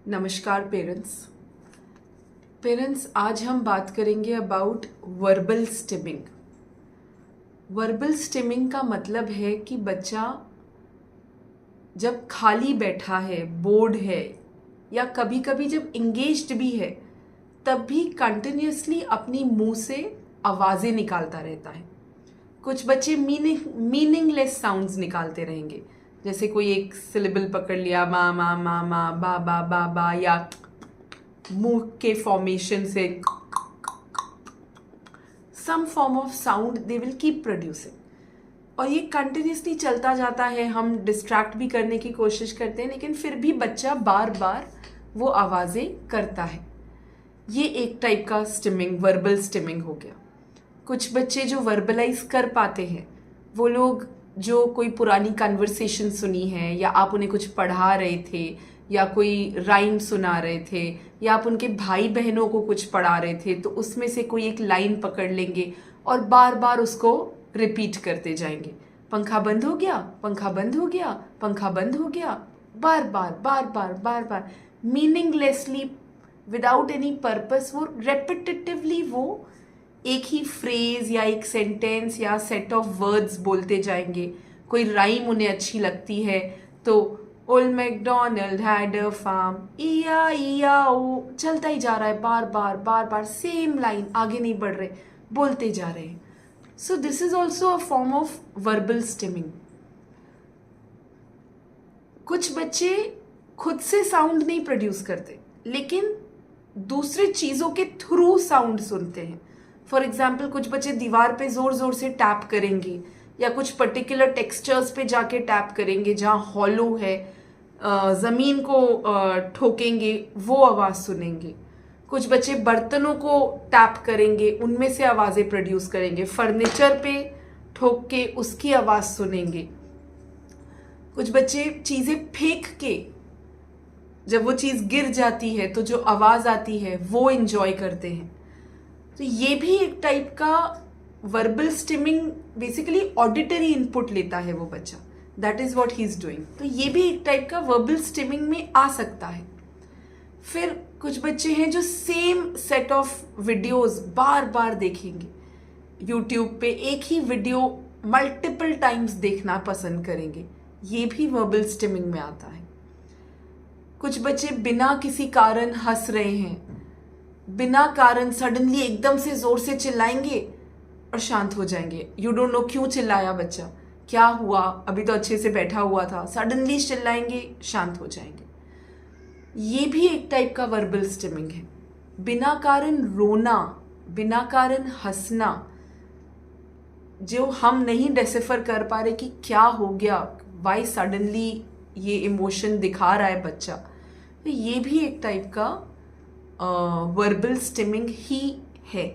नमस्कार पेरेंट्स आज हम बात करेंगे about verbal stimming. Verbal stimming का मतलब है कि बच्चा जब खाली बैठा है, बोर्ड है या कभी कभी जब इंगेज्ड भी है तब भी कंटिन्यूसली अपनी मुंह से आवाज़ें निकालता रहता है। कुछ बच्चे मीनिंगलेस साउंड्स निकालते रहेंगे, जैसे कोई एक सिलेबल पकड़ लिया, मा मा मा मा बा बा, या मुंह के फॉर्मेशन से some form of sound they will keep producing. और ये कंटिन्यूसली चलता जाता है। हम डिस्ट्रैक्ट भी करने की कोशिश करते हैं, लेकिन फिर भी बच्चा बार बार वो आवाज़ें करता है। ये एक टाइप का स्टिमिंग, वर्बल स्टिमिंग हो गया। कुछ बच्चे जो वर्बलाइज कर पाते हैं, वो लोग जो कोई पुरानी कन्वर्सेशन सुनी है, या आप उन्हें कुछ पढ़ा रहे थे, या कोई राइम सुना रहे थे, या आप उनके भाई बहनों को कुछ पढ़ा रहे थे, तो उसमें से कोई एक लाइन पकड़ लेंगे और बार बार उसको रिपीट करते जाएंगे। पंखा बंद हो गया, पंखा बंद हो गया, पंखा बंद हो गया, बार बार बार बार बार बार, मीनिंगलेसली, विदाउट एनी पर्पस, वो रेपिटेटिवली वो एक ही फ्रेज या एक सेंटेंस या सेट ऑफ वर्ड्स बोलते जाएंगे। कोई राइम उन्हें अच्छी लगती है तो old McDonald had a farm, इया इया ओ, चलता ही जा रहा है, बार बार बार बार सेम लाइन, आगे नहीं बढ़ रहे, बोलते जा रहे हैं। So this is also a form of verbal stimming. कुछ बच्चे खुद से साउंड नहीं प्रोड्यूस करते, लेकिन दूसरे चीजों के थ्रू साउंड सुनते हैं। फॉर एग्जाम्पल, कुछ बच्चे दीवार पे जोर जोर से टैप करेंगे, या कुछ पर्टिकुलर टेक्सचर्स पे जाके टैप करेंगे जहाँ हॉलो है, ज़मीन को ठोकेंगे, वो आवाज़ सुनेंगे। कुछ बच्चे बर्तनों को टैप करेंगे, उनमें से आवाज़ें प्रोड्यूस करेंगे। फर्नीचर पे ठोक के उसकी आवाज़ सुनेंगे। कुछ बच्चे चीज़ें फेंक के जब वो चीज़ गिर जाती है तो जो आवाज़ आती है वो इंजॉय करते हैं। तो ये भी एक टाइप का verbal stimming, basically auditory input लेता है वो बच्चा, that is what he is doing. तो ये भी एक टाइप का वर्बल स्टिमिंग में आ सकता है। फिर कुछ बच्चे हैं जो सेम सेट ऑफ वीडियोस बार बार देखेंगे। यूट्यूब पे एक ही वीडियो मल्टीपल टाइम्स देखना पसंद करेंगे, ये भी वर्बल स्टिमिंग में आता है। कुछ बच्चे बिना किसी कारण हंस रहे हैं, बिना कारण सडनली एकदम से जोर से चिल्लाएंगे और शांत हो जाएंगे। यू डोंट नो क्यों चिल्लाया बच्चा, क्या हुआ, अभी तो अच्छे से बैठा हुआ था, सडनली चिल्लाएंगे, शांत हो जाएंगे। ये भी एक टाइप का वर्बल स्टिमिंग है। बिना कारण रोना, बिना कारण हंसना, जो हम नहीं डिसिफर कर पा रहे कि क्या हो गया, वाई सडनली ये इमोशन दिखा रहा है बच्चा, तो ये भी एक टाइप का वर्बल स्टिमिंग ही है।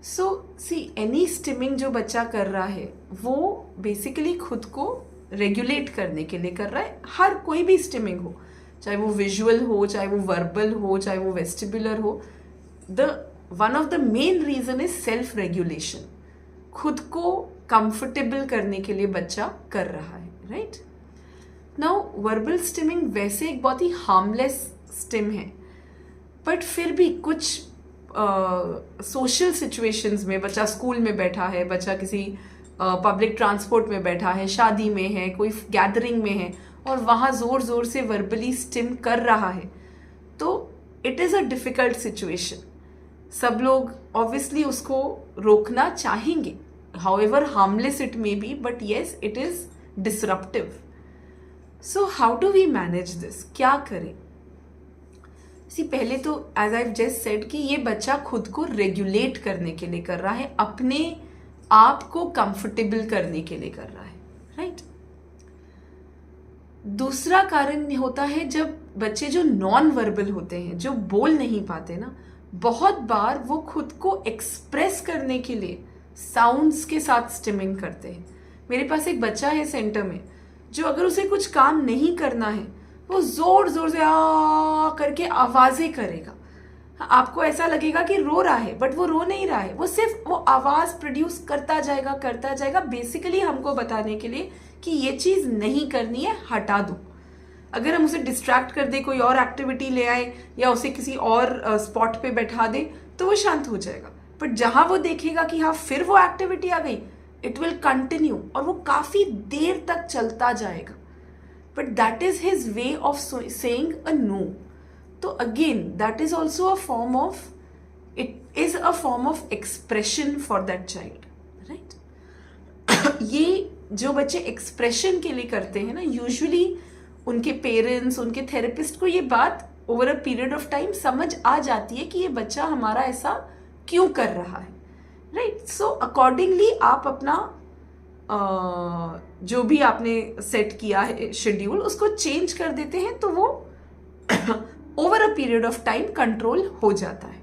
सो सी, एनी स्टिमिंग जो बच्चा कर रहा है वो बेसिकली खुद को रेगुलेट करने के लिए कर रहा है। हर कोई भी स्टिमिंग हो, चाहे वो विजुअल हो, चाहे वो वर्बल हो, चाहे वो वेस्टिबुलर हो, the one of the main reason is self regulation. खुद को कंफर्टेबल करने के लिए बच्चा कर रहा है, राइट। नाउ वर्बल स्टिमिंग वैसे एक बहुत ही हार्मलेस स्टिम है, बट फिर भी कुछ सोशल सिचुएशंस में, बच्चा स्कूल में बैठा है, बच्चा किसी पब्लिक ट्रांसपोर्ट में बैठा है, शादी में है, कोई गैदरिंग में है, और वहाँ ज़ोर ज़ोर से वर्बली स्टिम कर रहा है, तो it is a difficult situation. सब लोग ऑब्वियसली उसको रोकना चाहेंगे, however harmless it may be, but yes, it is disruptive. So how do we manage this, क्या करें? पहले तो एज आई जस्ट सेड कि ये बच्चा खुद को रेगुलेट करने के लिए कर रहा है, अपने आप को कंफर्टेबल करने के लिए कर रहा है, राइट। दूसरा कारण होता है जब बच्चे जो नॉन वर्बल होते हैं, जो बोल नहीं पाते ना, बहुत बार वो खुद को एक्सप्रेस करने के लिए साउंड्स के साथ स्टिमिंग करते हैं। मेरे पास एक बच्चा है सेंटर में, जो अगर उसे कुछ काम नहीं करना है, वो जोर जोर से आ करके आवाजें करेगा। आपको ऐसा लगेगा कि रो रहा है, बट वो रो नहीं रहा है, वो सिर्फ वो आवाज प्रोड्यूस करता जाएगा, बेसिकली हमको बताने के लिए कि ये चीज नहीं करनी है, हटा दो। अगर हम उसे डिस्ट्रैक्ट कर दे, कोई और एक्टिविटी ले आए या उसे किसी और स्पॉट पे बैठा दे, तो वो शांत हो जाएगा। बट जहां वो देखेगा कि हाँ फिर वो एक्टिविटी आ गई, इट विल कंटिन्यू और वो काफी देर तक चलता जाएगा। But that is his way of saying a no. तो again that is also a form of, it is a form of expression for that child, right. ये जो बच्चे एक्सप्रेशन के लिए करते हैं ना, यूजुअली उनके पेरेंट्स, उनके थेरेपिस्ट को ये बात over a period of time समझ आ जाती है कि ये बच्चा हमारा ऐसा क्यों कर रहा है, राइट। सो अकॉर्डिंगली आप अपना जो भी आपने सेट किया है शेड्यूल, उसको चेंज कर देते हैं, तो वो over a period of time control हो जाता है।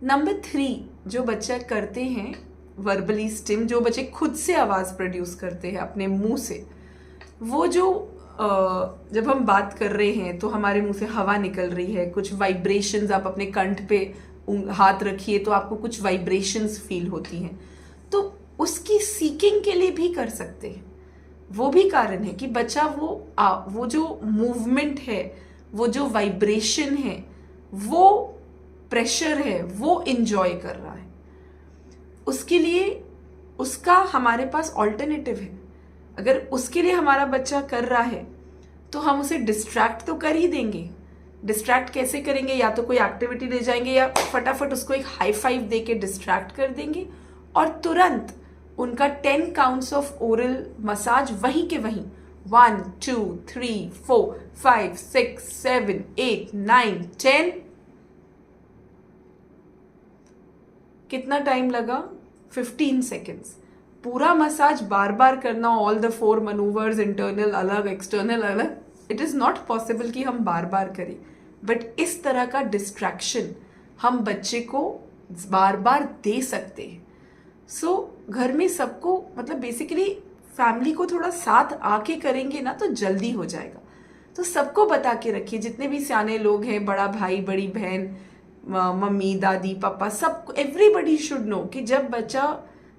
नंबर 3 जो बच्चे करते हैं वर्बली स्टिम, जो बच्चे खुद से आवाज प्रोड्यूस करते हैं अपने मुंह से, वो जो जब हम बात कर रहे हैं तो हमारे मुंह से हवा निकल रही है, कुछ वाइब्रेशंस, आप अपने कंठ पे हाथ रखिए तो आपको कुछ वाइब्रेशंस फील होती हैं, तो उसकी सीकिंग के लिए भी कर सकते हैं। वो भी कारण है कि बच्चा वो जो मूवमेंट है, वो जो वाइब्रेशन है, वो प्रेशर है, वो इंजॉय कर रहा है। उसके लिए उसका हमारे पास ऑल्टरनेटिव है। अगर उसके लिए हमारा बच्चा कर रहा है तो हम उसे डिस्ट्रैक्ट तो कर ही देंगे। डिस्ट्रैक्ट कैसे करेंगे? या तो कोई एक्टिविटी ले जाएंगे या फटाफट उसको एक हाई फाइव दे के डिस्ट्रैक्ट कर देंगे और तुरंत उनका 10 काउंट्स ऑफ ओरल मसाज वहीं के वहीं 1 2 3 4 5 6 7 8 9 10। कितना टाइम लगा? 15 सेकेंड्स। पूरा मसाज बार बार करना, ऑल द 4 मनूवर्स, इंटरनल अलग, एक्सटर्नल अलग, इट इज नॉट पॉसिबल कि हम बार बार करें। बट इस तरह का डिस्ट्रैक्शन हम बच्चे को बार बार दे सकते हैं। सो घर में सबको, मतलब बेसिकली फैमिली को थोड़ा साथ आके करेंगे ना तो जल्दी हो जाएगा। तो सबको बता के रखिए, जितने भी सियाने लोग हैं, बड़ा भाई, बड़ी बहन, मम्मी, दादी, पापा, सब, एवरीबडी शुड नो कि जब बच्चा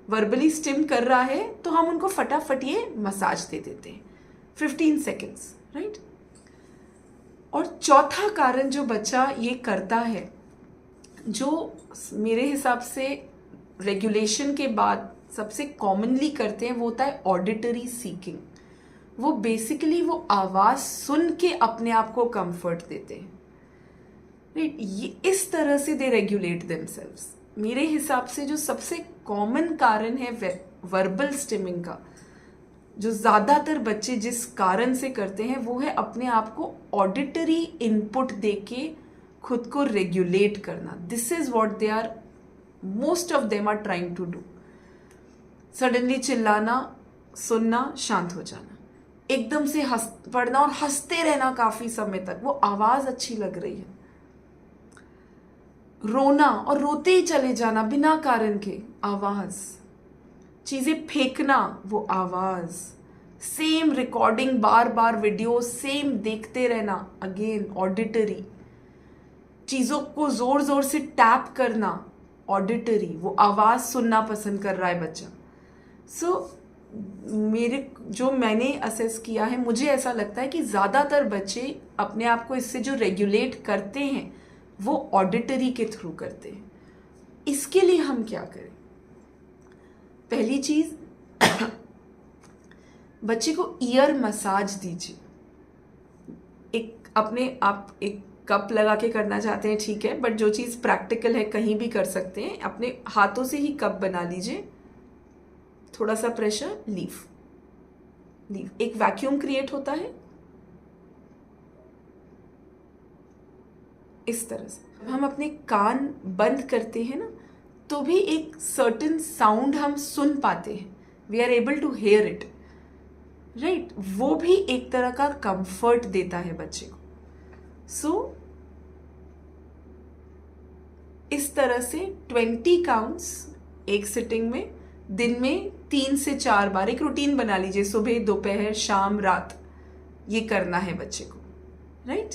वर्बली स्टिम कर रहा है तो हम उनको फटाफट ये मसाज दे देते हैं 15 सेकेंड्स, राइट। और चौथा कारण जो बच्चा ये करता है, जो मेरे हिसाब से रेगुलेशन के बाद सबसे कॉमनली करते हैं, वो होता है ऑडिटरी सीकिंग। वो बेसिकली वो आवाज सुन के अपने आप को कंफर्ट देते हैं, राइट। ये इस तरह से दे रेगुलेट देमसेल्व्स। मेरे हिसाब से जो सबसे कॉमन कारण है वर्बल स्टिमिंग का, जो ज्यादातर बच्चे जिस कारण से करते हैं, वो है अपने आप को ऑडिटरी इनपुट देके खुद को रेगुलेट करना। This is what they are, most of them are trying to do. Suddenly चिल्लाना, सुनना, शांत हो जाना, एकदम से हंस पड़ना और हंसते रहना काफी समय तक, वो आवाज अच्छी लग रही है। रोना और रोते ही चले जाना बिना कारण के, आवाज। चीजें फेंकना, वो आवाज। सेम रिकॉर्डिंग, बार बार वीडियो सेम देखते रहना, अगेन ऑडिटरी। चीजों को जोर जोर से टैप करना, ऑडिटरी। वो आवाज सुनना पसंद कर रहा है बच्चा। सो मैंने असेस किया है, मुझे ऐसा लगता है कि ज्यादातर बच्चे अपने आप को इससे जो रेगुलेट करते हैं वो ऑडिटरी के थ्रू करते हैं। इसके लिए हम क्या करें? पहली चीज, बच्चे को ईयर मसाज दीजिए। आप एक कप लगा के करना चाहते हैं, ठीक है, बट जो चीज प्रैक्टिकल है कहीं भी कर सकते हैं। अपने हाथों से ही कप बना लीजिए, थोड़ा सा प्रेशर, लीव, एक वैक्यूम क्रिएट होता है इस तरह से। हम अपने कान बंद करते हैं ना, तो भी एक सर्टेन साउंड हम सुन पाते हैं, we are able to hear it, right. वो भी एक तरह का कंफर्ट देता है बच्चे को। सो इस तरह से 20 काउंट्स एक सिटिंग में, दिन में 3 से 4 बार एक रूटीन बना लीजिए, सुबह, दोपहर, शाम, रात, ये करना है बच्चे को, राइट।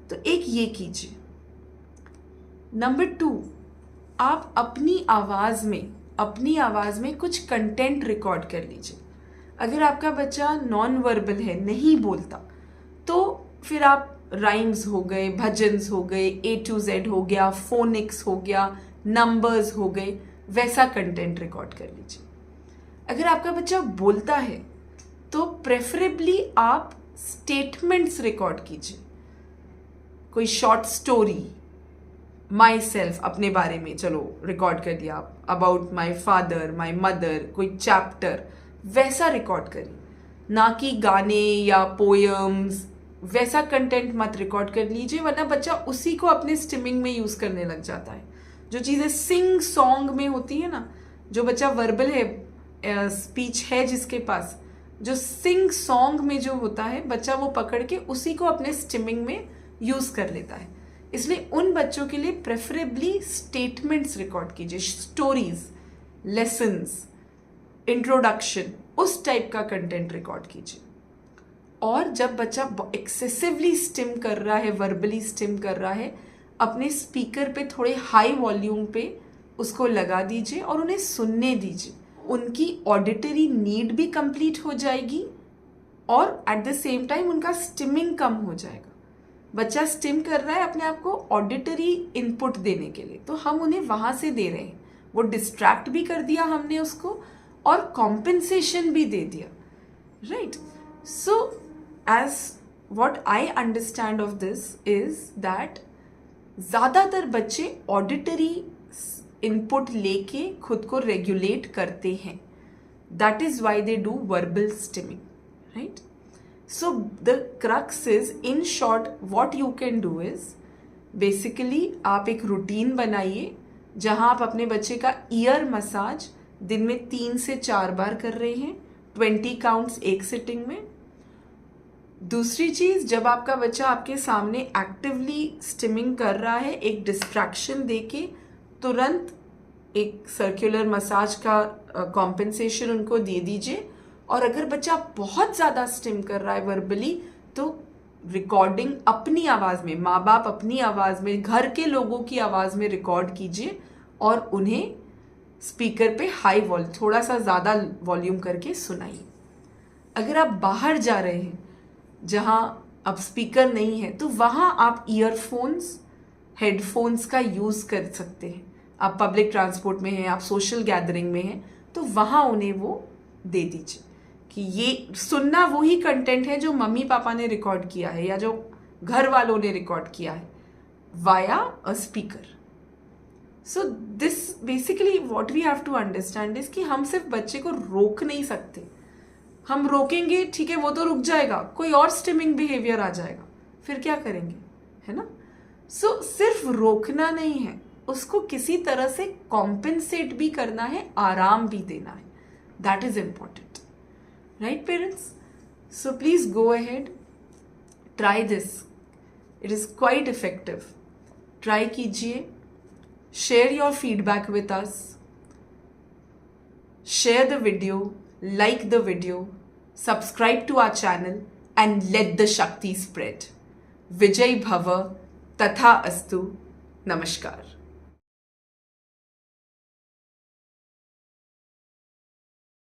तो एक ये कीजिए। नंबर 2, आप अपनी आवाज में कुछ कंटेंट रिकॉर्ड कर लीजिए। अगर आपका बच्चा नॉन वर्बल है, नहीं बोलता, तो फिर आप राइम्स हो गए, भजन्स हो गए, A to Z हो गया, फोनिक्स हो गया, नंबर्स हो गए, वैसा कंटेंट रिकॉर्ड कर लीजिए। अगर आपका बच्चा बोलता है तो प्रेफरेबली आप स्टेटमेंट्स रिकॉर्ड कीजिए। कोई शॉर्ट स्टोरी, माई सेल्फ, अपने बारे में चलो रिकॉर्ड कर दिया आप, about my father, my mother, कोई चैप्टर, वैसा रिकॉर्ड करिए, ना कि गाने या पोएम्स, वैसा कंटेंट मत रिकॉर्ड कर लीजिए, वरना बच्चा उसी को अपने स्टिमिंग में यूज करने लग जाता है। जो चीज़ें सिंग सॉन्ग में होती है ना, जो बच्चा वर्बल है, स्पीच है जिसके पास, जो सिंग सॉन्ग में जो होता है, बच्चा वो पकड़ के उसी को अपने स्टिमिंग में यूज कर लेता है। इसलिए उन बच्चों के लिए प्रेफरेबली स्टेटमेंट्स रिकॉर्ड कीजिए, स्टोरीज, लेसन्स, इंट्रोडक्शन, उस टाइप का कंटेंट रिकॉर्ड कीजिए। और जब बच्चा एक्सेसिवली स्टिम कर रहा है, वर्बली स्टिम कर रहा है, अपने स्पीकर पे थोड़े हाई वॉल्यूम पे उसको लगा दीजिए और उन्हें सुनने दीजिए। उनकी ऑडिटरी नीड भी कंप्लीट हो जाएगी और एट द सेम टाइम उनका स्टिमिंग कम हो जाएगा। बच्चा स्टिम कर रहा है अपने आप को ऑडिटरी इनपुट देने के लिए, तो हम उन्हें वहां से दे रहे हैं। वो डिस्ट्रैक्ट भी कर दिया हमने उसको और कॉम्पेंसेशन भी दे दिया, right? So as what I understand of this is that ज़्यादातर बच्चे ऑडिटरी इनपुट लेके खुद को रेगुलेट करते हैं। That is why they do verbal stimming, right? So the crux is, in short, what you can do is basically आप एक routine बनाइए जहां आप अपने बच्चे का ईयर मसाज दिन में 3 से 4 बार कर रहे हैं, 20 काउंट्स एक सिटिंग में। दूसरी चीज, जब आपका बच्चा आपके सामने एक्टिवली स्टिमिंग कर रहा है, एक डिस्ट्रैक्शन देके तुरंत एक सर्कुलर मसाज का कॉम्पेंसेशन उनको दे दीजिए। और अगर बच्चा बहुत ज़्यादा स्टिम कर रहा है वर्बली, तो रिकॉर्डिंग अपनी आवाज़ में, माँ बाप अपनी आवाज़ में, घर के लोगों की आवाज़ में रिकॉर्ड कीजिए और उन्हें स्पीकर पे हाई वॉल्यूम, थोड़ा सा ज़्यादा वॉल्यूम करके सुनाइए। अगर आप बाहर जा रहे हैं जहाँ अब स्पीकर नहीं है, तो वहाँ आप ईयरफोन्स, हेडफोन्स का यूज़ कर सकते हैं। आप पब्लिक ट्रांसपोर्ट में हैं, आप सोशल गैदरिंग में हैं, तो वहाँ उन्हें वो दे दीजिए कि ये सुनना वही कंटेंट है जो मम्मी पापा ने रिकॉर्ड किया है या जो घर वालों ने रिकॉर्ड किया है via a speaker. So this basically what we have to understand is कि हम सिर्फ बच्चे को रोक नहीं सकते। हम रोकेंगे, ठीक है, वो तो रुक जाएगा, कोई और स्टिमिंग बिहेवियर आ जाएगा, फिर क्या करेंगे, है ना? सो सिर्फ रोकना नहीं है, उसको किसी तरह से कॉम्पेंसेट भी करना है, आराम भी देना है। That is important, right parents? So please go ahead, try this, it is quite effective. Try कीजिए, share your feedback with us, share the video, like the video, subscribe to our channel and let the Shakti spread. Vijay Bhava, Tatha Astu. Namaskar.